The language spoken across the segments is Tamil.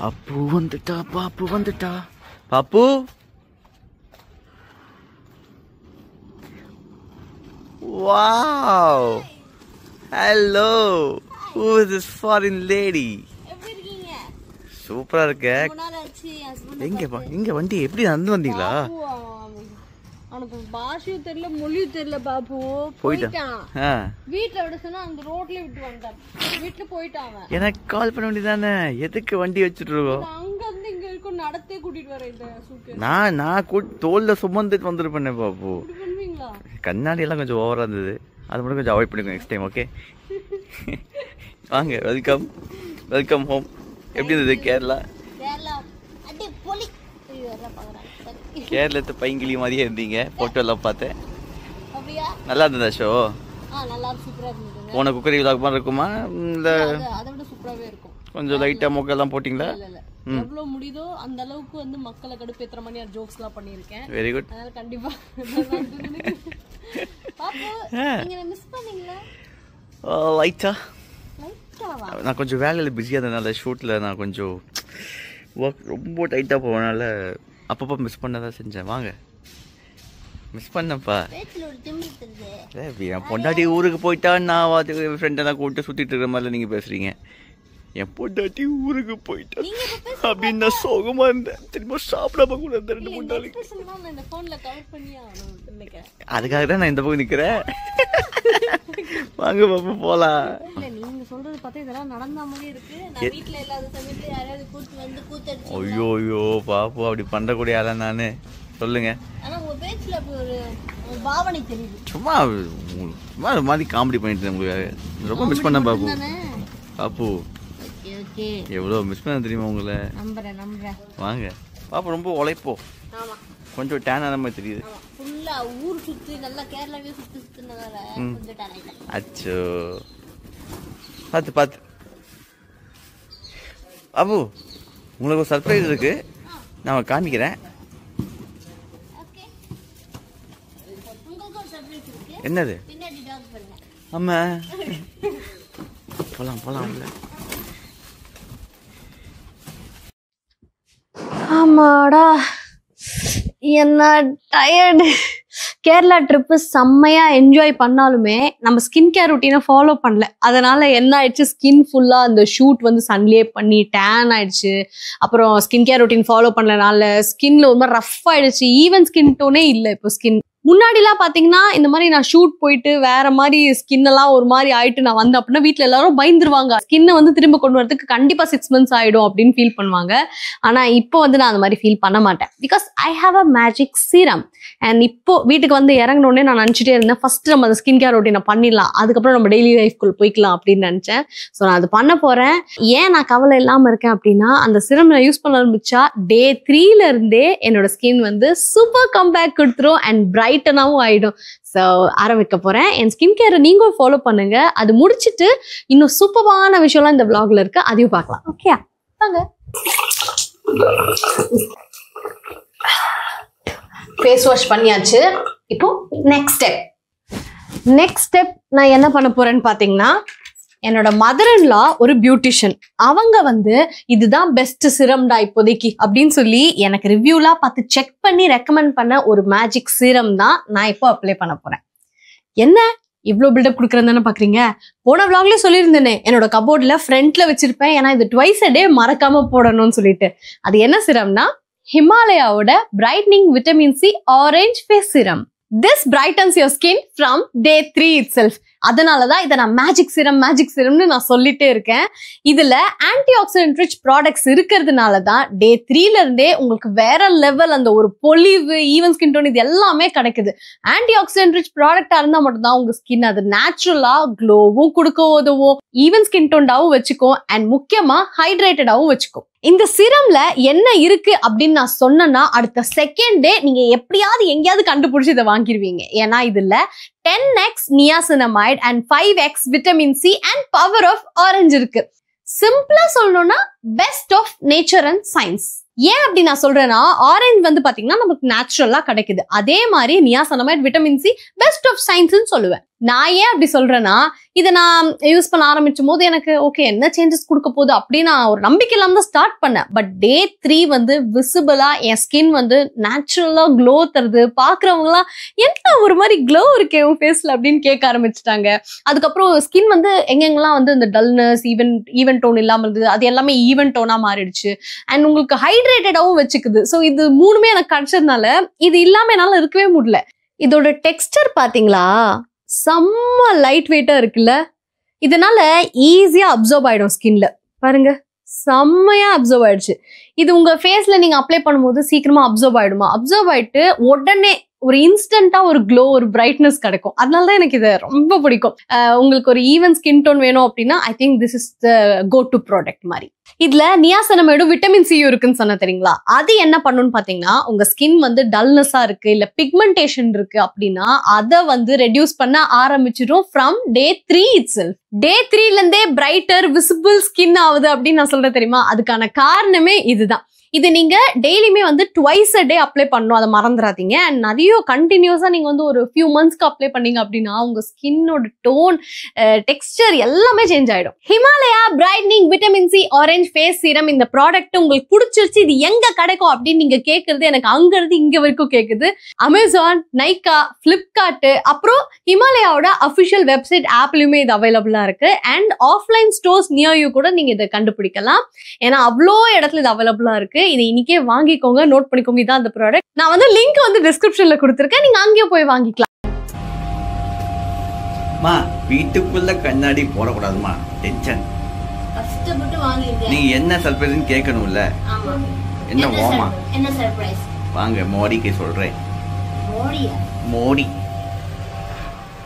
பாப்பு வந்துட்டா, பாப்பு வந்துட்டா. பாப்பு, wow, hello, who is this foreign lady? சூப்பரா இருக்க. எங்க வண்டி எப்படி நடந்து வந்தீங்களா? அவனுக்கு பாஷையும் தெரியல மொழியும் தெரியல பாபு. போயிட்டான். வீட்டுல விட சொன்னா அந்த ரோட்ல விட்டு வந்தான். வீட்டுல போயிட்டான். எனக்கு கால் பண்ண வேண்டியதானே? எதுக்கு வண்டி வச்சுட்டு இருக்கோம்? அங்க இருந்து இங்க இருக்கும் நடத்தே கூட்டிட்டு வரேன். இந்த சூக்கு நான் தோல்ல சுமந்துட்டு வந்துருப்பேன் பாபு. கண்ணாடி எல்லாம் கொஞ்சம் ஓவரா இருந்தது, அது மட்டும் கொஞ்சம் அவாய்ட் பண்ணிக்கோ நெக்ஸ்ட் டைம். ஓகே, வாங்க. Welcome, welcome home. எப்படி இருந்தது கேரளா? கேரளத்து பைங்கிலி மாதிரியே இருந்தீங்க, போட்டோ எல்லாம் பார்த்தேன். நல்லா இருந்ததா ஷோ? போன குக்கரி விலாக் மாதிரி இருக்குமா? இல்ல கொஞ்சம் லைட்டா மொக்கெல்லாம் போட்டிங்களா? எவ்வளவு முடியுதோ அந்த அளவுக்கு வந்து மக்களை கடுப்பேத்துற மாதிரி ஜோக்ஸ் எல்லாம் பண்ணிருக்கேன். Very good. அதனால கண்டிப்பா பாப்பு நீங்க மிஸ் பண்ணீங்களா? லைட்டா நான் கொஞ்சம் வேலையில பிஸியா இருந்தனால ஷூட்ல நான் கொஞ்சம் ஒர்க் ரொம்ப டைட்டா போவனால அப்பப்போ மிஸ் பண்ணதான் செஞ்சேன். வாங்க, மிஸ் பண்ணப்பா. என் பொண்டாட்டி ஊருக்கு போயிட்டா நான் ஃப்ரெண்டெல்லாம் கூப்பிட்டு சுத்திட்டு இருக்கிற மாதிரி நீங்க பேசுறீங்க. என் பொண்டாட்டி ஊருக்கு போயிட்டா அப்படின்னு நான் சோகமா இருந்தேன். திரும்ப சாப்பிடாம கூட இருந்தேன் 2-3 நாளைக்கு. அதுக்காக தான் நான் இந்த பக்கம் நிக்கிறேன். வாங்க பாப்பா போலாம். நீங்க சொல்றது பார்த்தா இதெல்லாம் நடந்த மாதிரி இருக்கு. நான் வீட்ல இல்லாத சமயத்துல யாராவது கூட்டி வந்து கூத்தடிச்சு. ஐயோ ஐயோ பாப்பு, அப்படி பண்றக்கூடிய ஆளா நானு? சொல்லுங்க. ஆனா உங்க பேச்சுல அப்படி ஒரு பாவனை தெரியுது. சும்மா சும்மா ஒரு மாதிரி காமெடி பண்ணிட்டு உங்களுக்கு ரொம்ப மிஸ் பண்ண பாப்பு. பாப்பு ஓகே, எவ்வளவு மிஸ் பண்ண தெரியுமா உங்களை? நம்புறேன். வாங்க பாப்பு, ரொம்ப உழைப்போ. ஆமா, கொஞ்சம் டேன் ஆன மாதிரி தெரியுது. ஃபுல்லா ஊர் சுத்தி நல்லா கேரளாவே சுத்தினதால கொஞ்சம் டேன் ஆயிட்டேன். அச்சோ, பாத்து அபு, உங்களுக்கு ஒரு சர்ப்ரைஸ் இருக்கு, நான் காமிக்கிறேன். என்னது? ஆமா, போலாம். ஆமாடா, என்ன டயர்டு. கேரளா ட்ரிப்பு செம்மையா என்ஜாய் பண்ணாலுமே நம்ம ஸ்கின் கேர் ரொட்டீனை ஃபாலோ பண்ணல. அதனால என்ன ஆயிடுச்சு, ஸ்கின் ஃபுல்லா அந்த ஷூட் வந்து சன்லேயே பண்ணி டேன் ஆயிடுச்சு. அப்புறம் ஸ்கின் கேர் ரொட்டீன் ஃபாலோ பண்ணலனால ஸ்கின்ல ஒரு மாதிரி ரஃப் ஆயிடுச்சு. ஈவன் ஸ்கின் டோனே இல்லை இப்போ ஸ்கின். முன்னாடிலாம் பாத்தீங்கன்னா இந்த மாதிரி நான் ஷூட் போயிட்டு வேற மாதிரி ஸ்கின் எல்லாம் ஒரு மாதிரி ஆயிட்டு நான் வந்தேன் அப்படின்னா வீட்டுல எல்லாரும் பயந்துருவாங்க. ஸ்கின்னை வந்து திரும்ப கொண்டு வரதுக்கு கண்டிப்பா 6 months ஆயிடும் அப்படின்னு ஃபீல் பண்ணுவாங்க. ஆனா இப்போ வந்து நான் அந்த மாதிரி ஃபீல் பண்ண மாட்டேன். Because I have a magic serum. And இப்போ வீட்டுக்கு வந்து இறங்கினோடனே நான் நினைச்சிட்டே இருந்தேன், ஃபர்ஸ்ட் நம்ம அந்த ஸ்கின் கேர் ரொட்டீனை பண்ணிடலாம், அதுக்கப்புறம் நம்ம டெய்லி லைஃப்குள்ள போய்க்கலாம் அப்படின்னு நினைச்சேன். ஸோ நான் அது பண்ண போறேன். ஏன் நான் கவலை இல்லாம இருக்கேன் அப்படின்னா, அந்த சிரம் நான் யூஸ் பண்ண ஆரம்பிச்சா டே 3ல இருந்தே என்னோட ஸ்கின் வந்து சூப்பர் கம்பேக் கொடுத்துரும் அண்ட் பிரைட்டனாவும் ஆயிடும். ஸோ ஆரம்பிக்க போறேன். என் ஸ்கின் கேரை நீங்களும் ஃபாலோ பண்ணுங்க. அது முடிச்சுட்டு இன்னும் சூப்பரான விஷயம்லாம் இந்த vlogல இருக்கு, அதையும் பார்க்கலாம். ஓகே வாங்க. ஃபேஸ் வாஷ் பண்ணியாச்சு. இப்போ நெக்ஸ்ட் ஸ்டெப் நான் என்ன பண்ண போறேன்னு பாத்தீங்கன்னா, என்னோட மதர் இன் லா ஒரு பியூட்டிஷியன். அவங்க வந்து இதுதான் பெஸ்ட் சிரம்டா இப்போதைக்கு அப்படின்னு சொல்லி எனக்கு ரிவ்யூலாம் பார்த்து செக் பண்ணி ரெக்கமெண்ட் பண்ண ஒரு மேஜிக் சீரம் தான் நான் இப்போ அப்ளை பண்ண போறேன். என்ன இவ்வளோ பில்டப் கொடுக்குறேன்னு பாக்குறீங்க? போன vlogலயே சொல்லியிருந்தேனே, என்னோட கபோர்ட்ல ஃப்ரண்ட்ல வச்சிருப்பேன், ஏன்னா இது ட்வைஸ் a day மறக்காம போடணும்னு சொல்லிட்டு. அது என்ன சிரம்னா, ஹிமாலயாவோட brightening vitamin C orange face serum. This brightens your skin from day 3 itself. அதனாலதான் இதை நான் மேஜிக் சிரம்னு நான் சொல்லிட்டே இருக்கேன். இதுல ஆன்டி ஆக்சிடென்ட் ரிச் ப்ராடக்ட்ஸ் இருக்கிறதுனாலதான் டே 3ல இருந்தே உங்களுக்கு வேற லெவல் அந்த ஒரு பொலிவு, ஈவன் ஸ்கின் டோன், இது எல்லாமே கிடைக்குது. ஆன்டி ஆக்சிடென்ட் ரிச் ப்ராடக்டா இருந்தா மட்டும்தான் உங்க ஸ்கின் அது நேச்சுரலா க்ளோவும் கொடுக்க உதவும், ஈவன் ஸ்கின் டோன்டாவும் வச்சுக்கும் அண்ட் முக்கியமா ஹைட்ரேட்டடாவும் வச்சுக்கும். இந்த சிரம்ல என்ன இருக்கு அப்படின்னு நான் சொன்னேன்னா அடுத்த செகண்டே நீங்க எப்படியாவது எங்கேயாவது கண்டுபிடிச்சு இதை வாங்கிடுவீங்க. ஏன்னா இதுல 10x niacinamide and 5x vitamin C and power of orange இருக்கு. சிம்பிளா சொல்லணும்னா best of nature and science. ஏன் அப்படி நான் சொல்றேன்னா, ஆரஞ்சு வந்து பாத்தீங்கன்னா நமக்கு நேச்சுரலா கிடைக்குது. அதே மாதிரி niacinamide, vitamin C best of சயின்ஸ்னு சொல்லுவேன். நான் ஏன் அப்படி சொல்றேன்னா, இதை நான் யூஸ் பண்ண ஆரம்பிச்சும் போது எனக்கு ஓகே என்ன சேஞ்சஸ் கொடுக்க போகுது அப்படின்னு நான் ஒரு நம்பிக்கை இல்லாம தான் ஸ்டார்ட் பண்ணேன். பட் டே 3 வந்து விசிபிளா என் ஸ்கின் வந்து நேச்சுரலா க்ளோ தருது. பாக்குறவங்களாம் என்ன ஒரு மாதிரி க்ளோ இருக்கே உன் ஃபேஸ்ல அப்படின்னு கேட்க ஆரம்பிச்சுட்டாங்க. அதுக்கப்புறம் ஸ்கின் வந்து எங்கெங்கெல்லாம் வந்து இந்த டல்னஸ் ஈவன் டோன் இல்லாம இருந்தது அது எல்லாமே ஈவன் டோனா மாறிடுச்சு. அண்ட் உங்களுக்கு ஹைட்ரேட்டடாவும் வச்சுக்குது. ஸோ இது 3மே எனக்கு கிடைச்சதுனால இது இல்லாம என்னால இருக்கவே முடியல. இதோட டெக்ஸ்டர் பாத்தீங்களா, செம்ம லைட் வெயிட்டா இருக்குல்ல. இதனால ஈஸியா அப்சர்வ் ஆயிடும் ஸ்கின்ல. பாருங்க செம்மையா அப்சர்வ் ஆயிடுச்சு. இது உங்க ஃபேஸ்ல நீங்க அப்ளை பண்ணும்போது சீக்கிரமா அப்சர்வ் ஆயிடுமா? அப்சர்வ் ஆயிட்டு உடனே ஒரு இன்ஸ்டன்டா ஒரு க்ளோ ஒரு பிரைட்னஸ் கிடைக்கும். அதனாலதான் எனக்கு இது ரொம்ப பிடிக்கும். உங்களுக்கு ஒரு ஈவன் ஸ்கின் டோன் வேணும் அப்படின்னா I think this is the go to product மாதிரி. இதுல நியாசனமைடும் விட்டமின் சி இருக்குன்னு சொன்ன தெரியுங்களா? அது என்ன பண்ணுன்னு பாத்தீங்கன்னா, உங்க ஸ்கின் வந்து டல்னஸா இருக்கு இல்ல பிக்மெண்டேஷன் இருக்கு அப்படின்னா அதை வந்து ரெடியூஸ் பண்ண ஆரம்பிச்சிடும் ஃப்ரம் டே 3 itself. டே 3ல இருந்தே பிரைட்டர் விசிபிள் ஸ்கின் ஆகுது அப்படின்னு நான் சொல்றேன் தெரியுமா? அதுக்கான காரணமே இதுதான். இது நீங்க டெய்லியுமே வந்து ட்வைஸ் அ டே அப்ளை பண்ணணும், அதை மறந்துடாதீங்க. அண்ட் நிறைய கண்டினியூஸா நீங்க வந்து ஒரு ஃபியூ மந்த்ஸ்க்கு அப்ளை பண்ணீங்க அப்படின்னா உங்க ஸ்கின்னோட டோன் டெக்ஸ்டர் எல்லாமே சேஞ்ச் ஆயிடும். Himalaya brightening vitamin C orange face serum இந்த ப்ராடக்ட் உங்களுக்கு பிடிச்சிருச்சு, இது எங்க கிடைக்கும் அப்படின்னு நீங்க கேட்கறது எனக்கு அங்க இருந்து இங்க வரைக்கும் கேக்குது. அமேசான், நைகா, பிளிப்கார்ட், அப்புறம் ஹிமாலயாவோட அபிஷியல் வெப்சைட் ஆப்லயுமே இது அவைலபிளா இருக்கு. And offline stores near you கூட நீங்க இதை கண்டுபிடிக்கலாம். ஏன்னா அவ்வளோ இடத்துல இது அவைலபிளா இருக்கு. இதை இன்னைக்கே வாங்கிக்கோங்க, நோட் பண்ணிக்கோங்க. இதான் அந்த ப்ராடக்ட். நான் வந்து லிங்க் வந்து டிஸ்கிரிப்ஷன்ல கொடுத்திருக்கேன், நீங்க அங்கேயே போய் வாங்கிக்கலாம். மா வீட்டுக்குள்ள கண்ணாடி போடக்கூடாதுமா, டென்ஷன். கஷ்டப்பட்டு வாங்கிருக்கேன். நீ என்ன சர்ப்ரைஸ்னு கேட்கணும்ல. ஆமா. என்ன ஓமா? என்ன சர்ப்ரைஸ்? வாங்க மோடிக்கு சொல்றேன். மோடியா? மோடி.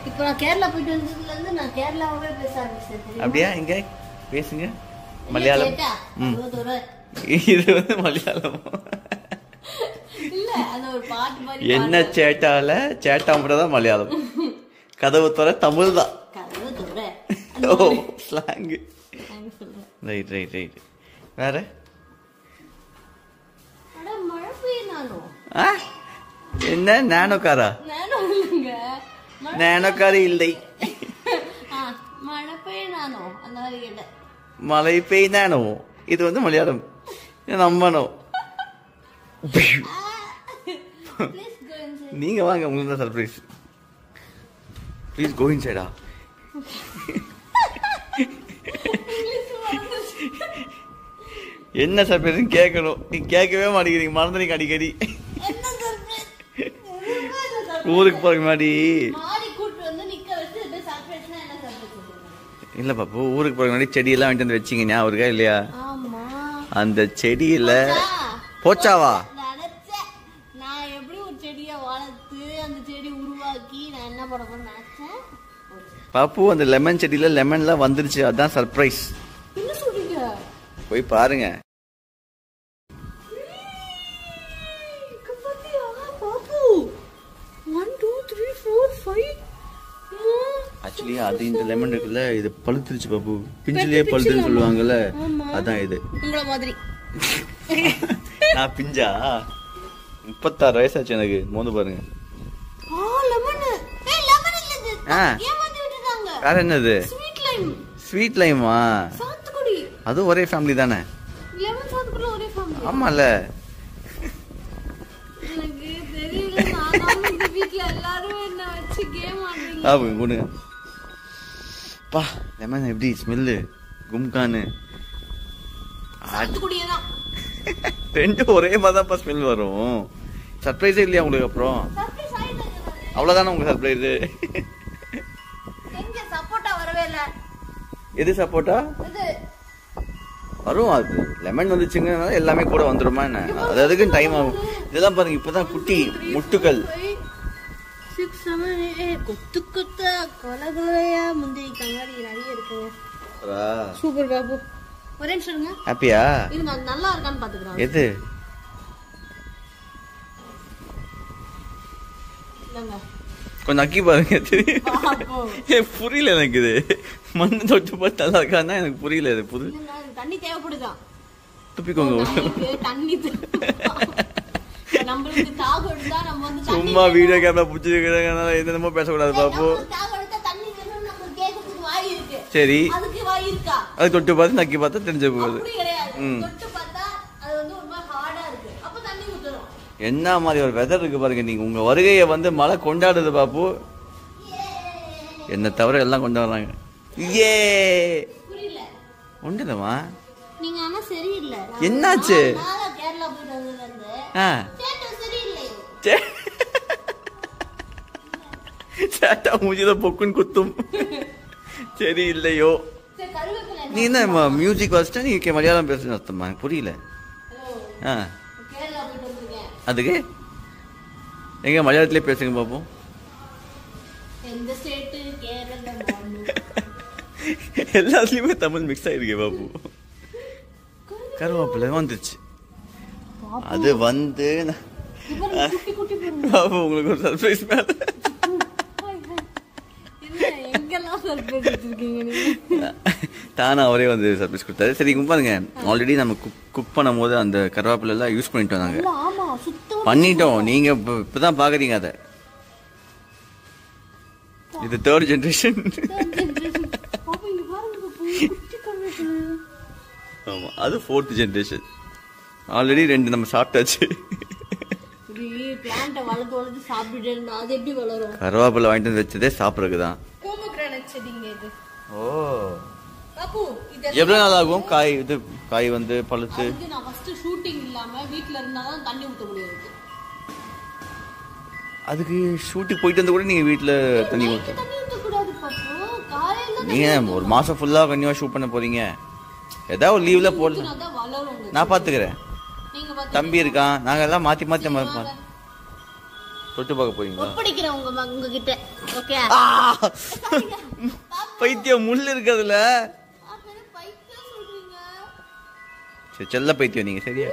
இப்போ நான் கேரளா போயிட்டு வந்ததுல இருந்து நான் கேரளாவே பேச ஆரம்பிச்சேன். அப்படியா? இங்க பேசுங்க மலையாளம். இது வந்து மலையாளம் இல்ல, அது ஒரு பாட்டு மாதிரி. என்ன சேட்டால சேட்டாம்புறதான் மலையாளம். கதவு தோற தமிழ் தான். கதவு தோற ஓ ஸ்லாங். Right right right. வேற அட மழை பெய்யனானோ? என்ன நானோ காரா? நானோ இல்லங்க. நானோ காரி இல்லை. மழை பெய்யனானோ அந்த மாதிரி கேட்ட. மழை பெய்தானோ? இது வந்து மலையாளம். நம்பணும். நீங்க வாங்க, உங்களுக்கு தான் சர்ப்ரைஸ். Please go இன்சைடா. என்ன சர்ப்ரைஸ் கேட்கணும், நீ கேட்கவே மாட்டேங்கிறீங்க, மறந்துறீங்க அடிக்கடி. ஊருக்கு போறதுக்கு முன்னாடி இல்ல பாப்பு, ஊருக்கு போறதுக்கு முன்னாடி செடியெல்லாம் வாங்கிட்டு வந்து வச்சிங்க, ஞாபகம் இருக்கா இல்லையா? அந்த செடியில போச்சாவா? நான் எப்படி ஒரு செடியை வளர்த்து அந்த செடி உருவாக்கி நான் என்ன பண்ண போறேன் பாப்பு, அந்த லெமன் செடியில லெமன்லாம் வந்துருச்சு, அதான் சர்ப்ரைஸ். என்ன சொல்றீங்க? போய் பாருங்க. ஆக்சுவலி அது இந்த லெமன் இருக்குல்ல, இது பழுத்துருச்சு பாப்பு. பிஞ்சிலேயே பழுத்துன்னு சொல்லுவாங்கல்ல, அதான் இது. உங்கள மாதிரி நான் பிஞ்சா 36 வயசாச்சு எனக்கு. மோந்து பாருங்க. வேற என்னது? ஸ்வீட் லைமா? அதுவும் ஒரே ஃபேமிலி தானே? ஆமால. பா லெமன் எப்படி ஸ்மெல்லு, கும்கானு ரெண்டும் ஒரே மாதிரி ஸ்மெல் வரும். சர்ப்ரைஸே இல்லையா உங்களுக்கு? அப்புறம் அவ்வளவுதானே உங்க சர்ப்ரைஸ்? எது சப்போட்டா வரும்? அது லெமன் வந்துச்சுங்க, எல்லாமே கூட வந்துருமா என்ன? அது அதுக்கு டைம் ஆகும். இதெல்லாம் பாருங்க, இப்பதான் குட்டி முட்டுக்கள். கொத்து கொத்தா கொலை கொலையா முந்திரி கண்ணாடி நிறைய இருக்குங்க. சூப்பர் பாபு. ஒரே நிமிஷம். ஹாப்பியா? இது நல்லா இருக்கான்னு பாத்துக்கிறேன். எது? கொஞ்சம் அக்கி பாருங்க. புரியல எனக்கு இது. மண்ணு தொட்டு பார்த்து நல்லா இருக்கான்னா எனக்கு புரியல. இது புது தண்ணி தேவைப்படுதா? துப்பிக்கோங்க. தண்ணி சும்மா வீடியோ கேமரா பிடிச்சிருக்கிறதுனால என்னென்னமோ பேசக்கூடாது பாப்பு. சரி அதுக்கு வாய் இருக்கா? அது தொட்டு பார்த்து நக்கி பார்த்தா தெரிஞ்ச போகுது. அப்படி கிடையாது. தொட்டு பார்த்தா அது வந்து ரொம்ப ஹார்டா இருக்கு. அப்ப தண்ணி ஊத்தணும். என்ன மாதிரி ஒரு வெதர் இருக்கு பாருங்க. நீங்க உங்க வருகையை வந்து மழை கொண்டாடுது பாப்பு. என்ன தவிர எல்லாம் கொண்டாடுறாங்க. ஏ புரியல. ஒண்ணுதமா நீங்க ஆனா சரியில்லை. என்னாச்சு? நான் கேரளா போயிட்டு வந்ததுல இருந்து சேட்டை சரியில்லை. சேட்டா மூஞ்சில பொக்குன்னு குத்தும். சரி இல்லையோ? நீ என்ன மியூசிக் வாசிச்சா நீ மலையாளம் பேசுறது அர்த்தமா? புரியல. அதுக்கு எங்க மலையாளத்திலே பேசுங்க பாப்போம். எல்லாத்துலயுமே தமிழ் மிக்ஸ் ஆயிருக்கு பாப்பு. கருவேப்பிலை வந்துருச்சு. அது வந்து பாப்பு உங்களுக்கு ஒரு சர்ப்ரைஸ் மேல தானா அவரே வந்து சர்ப்ரைஸ் கொடுத்தாரு. சரி பாருங்க, ஆல்ரெடி நம்ம குக் பண்ணும் போது அந்த கருவேப்பிலை எல்லாம் யூஸ் பண்ணிட்டோம். நாங்க பண்ணிட்டோம். நீங்க இப்பதான் பாக்குறீங்க அதை. இது 3rd ஜெனரேஷன். ஆமா, அது 4th ஜெனரேஷன். ஆல்ரெடி 2 நம்ம சாப்பிட்டாச்சு. கருவேப்பிலை வாங்கிட்டு வந்து வச்சதே சாப்பிட்றதுக்குதான். ஓ, எவ்வளவு நாள் ஆகும் காய்? இது காய் வந்து பழுத்து அதுக்கு ஷூட்டிங் போயிட்டு வந்து கூட நீங்க வீட்டுல தண்ணி ஊற்ற நீங்க ஒரு மாசம் ஃபுல்லா கண்டிப்பா ஷூட் பண்ண போறீங்க. ஏதாவது ஒரு லீவ்ல போடலாம். நான் பாத்துக்கிறேன். தம்பி இருக்கான். நாங்க எல்லாம் மாத்தி மாத்தி தொட்டு பார்க்க போறீங்களா? பைத்தியம் முள் இருக்கிறதுல செல்ல பைத்தியம் நீங்க. சரியா?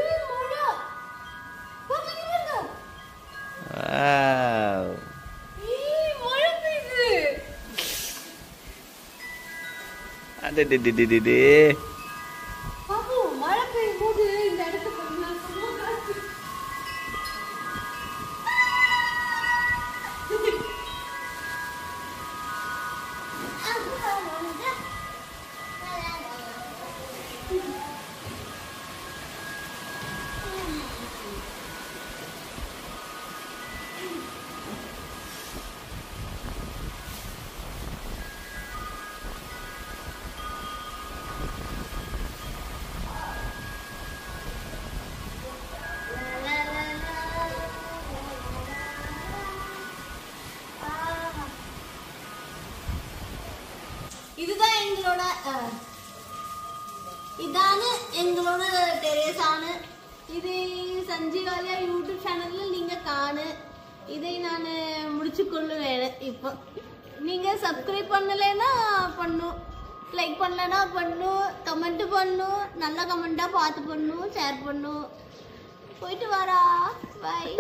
ഇതാണ് എങ്ങളോട് ടെറേസാണ്. ഇത് സഞ്ജീവാലയ യൂട്യൂബ് ചാനലിൽ നിങ്ങൾ കാണു. இதை நான் முடிச்சுக்கொள்ளுவேன். இப்போ நீங்க சப்ஸ்கிரைப் பண்ணலைன்னா பண்ணும், லைக் பண்ணலன்னா பண்ணும், கமெண்ட் பண்ணும், நல்ல கமெண்டா பார்த்து பண்ணும், ஷேர் பண்ணும். போயிட்டு வரா. பாய்.